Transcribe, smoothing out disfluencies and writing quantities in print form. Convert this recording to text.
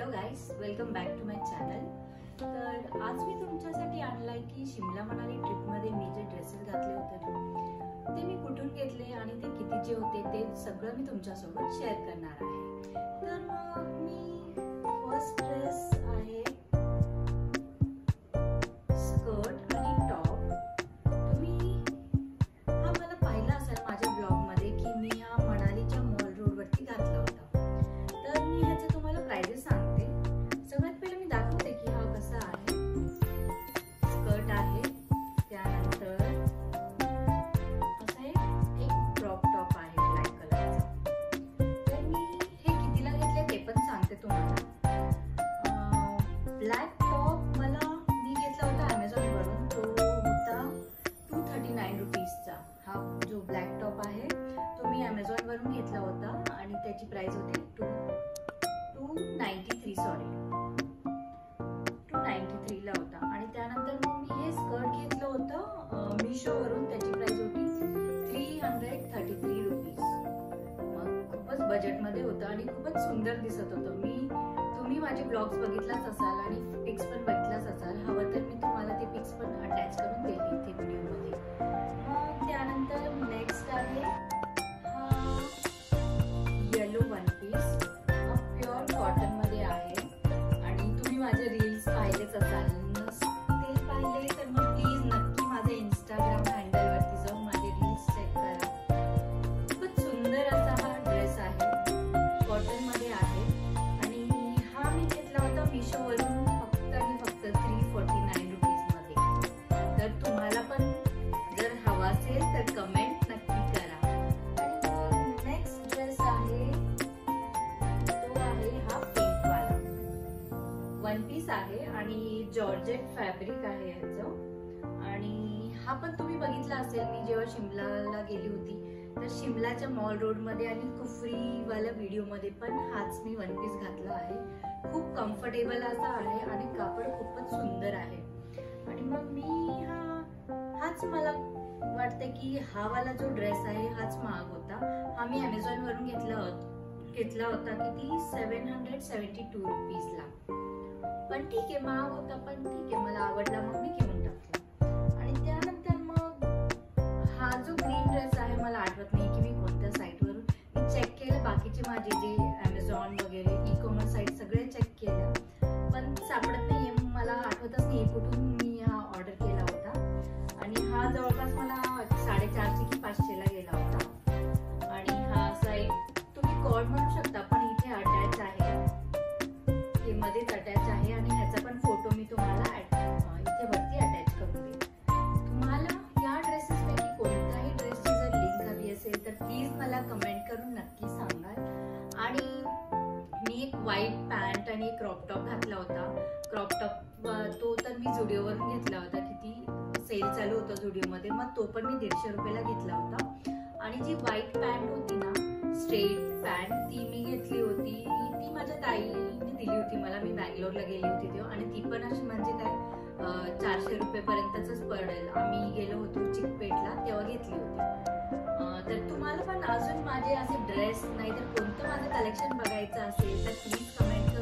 Hello guys, welcome back to my channel. तर आज मी तुमच्यासाठी आणलाय की शिमला मनाली ट्रिपमध्ये मी जे ड्रेसेस घातले होते ते मी कुठून घेतले आणि ते कितीचे होते ते सगळं मी तुमच्यासोबत शेअर करणार आहे। तर मग मी फर्स्ट ड्रेस आहे स्कर्ट आणि टॉप। तुम्ही हा मला पाहिला असेल माझ्या ब्लॉग मध्ये की मी हा मनालीच्या मॉल रोड वरती घातला होता। तर मी ह्याचे तुम्हाला प्राइसेस सांगते। सगळ्यात पहिले मी दाखवते की हा कसा आहे। स्कर्ट आहे, त्यानंतर असं एक क्रॉप टॉप आहे ब्लॅक कलरचा। तर मी हे कितीला घेतले ते पण सांगते तुम्हाला। ब्लॅक टॉप मी घेतला होता Amazon वरून, तो होता 239 रुपीजचा। हा जो ब्लॅक टॉप आहे तो मी Amazon वरून घेतला होता आणि त्याची प्राइस होती 293 ला होता। आणि त्यानंतर मग मी हे स्कर्ट घेतलं होतं मीशो वरून, त्याची प्राइस होती 333 रुपीज। मग खूपच बजेट मध्ये होतं आणि खूपच सुंदर दिसत होतं। तुम्ही माझे ब्लॉग्स बघितलाच असाल आणि पिक्स पण बघितलाच असाल। हवं तर मी तुम्हाला ते पिक्स पण अटॅच करून देईल इथे व्हिडिओ मध्ये। मग त्यानंतर नेक्स्ट आहे हा yellow one piece. Pure cotton मध्ये आहे आणि तुम्ही माझे रील्स पाहिलेच असाल। ते पाहिले तर मग प्लीज नक्की माझे इंस्टाग्राम हँडल वरती जाऊन माझे रील्स चेक करा। खूपच सुंदर असा हा ड्रेस आहे, कॉटन मध्ये आहे आणि हा मी घेतला होता मीशो वरून फक्त आणि फक्त 349 रुपीज मध्ये। तर तुम्हाला पण जर हवा असेल तर कमेंट नक्की करा। आणि नेक्स्ट ड्रेस आहे वन पीस आहे आणि जॉर्जेट फॅब्रिक आहे याचं। आणि हा पण तुम्ही बघितला असेल, मी जेव्हा शिमलाला गेली होती तर शिमलाच्या मॉल रोड मध्ये आणि कुफरी वाल्या व्हिडिओ मध्ये पण हाच मी वन पीस घातला आहे। खूप कम्फर्टेबल असा आहे आणि कापड खूपच सुंदर आहे। आणि मग मी हाच मला वाटतं की हा वाला जो ड्रेस आहे हाच महाग होता। हा मी Amazon वरून घेतला होता किती 772 रुपीजला। पण ठीक आहे, महाग होता पण ठीक आहे, मला आवडला मग मी घेऊन टाकला। आणि त्यानंतर मग हा जो ग्रीन ड्रेस आहे, मला आठवत नाही की मी कोणत्या साईट वरून मी चेक केलं। बाकीचे माझे जे Amazon वगैरे ई-कॉमर्स साईट सगळे चेक केलं पण सापडत नाहीये, मला आठवतच नाही कुठून मी हा ऑर्डर केला होता। आणि हा जवळपास मला 450 की 500 ला गेला होता। आणि हा असा एक तुम्ही कॉर्ड म्हणू शकता पण इथे अटॅच आहे, हे मध्येच अटॅच आहे आणि ह्याचा पण फोटो मी तुम्हाला इथे वरती अटॅच करून देईन। तुम्हाला या ड्रेसेस पैकी कोणत्याही ड्रेसची जर लिंक हवी असेल तर प्लीज मला कमेंट करून नक्की सांगा। आणि मी एक व्हाईट पॅन्ट आणि एक क्रॉप टॉप घातला होता। क्रॉप टॉप तो तर मी जुडिओवरून घेतला होता, किती सेल चालू होतं जुडिओमध्ये, मग तो पण मी 150 रुपयाला घेतला होता। आणि जी व्हाईट पॅन्ट होती ना, स्ट्रेट पॅन्ट, ती मी घेतली होती, ती माझ्या ताईने दिली होती मला। मी बँगलोरला गेली होती तेव्हा, आणि ती पण अशी म्हणजे काय 400 रुपयेपर्यंतच पडेल। आम्ही गेलो होतो चिकपेटला तेव्हा घेतली होती। तर तुम्हाला पण अजून माझे असे ड्रेस नाहीतर कोणतं माझं कलेक्शन बघायचं असेल तर प्लीज कमेंट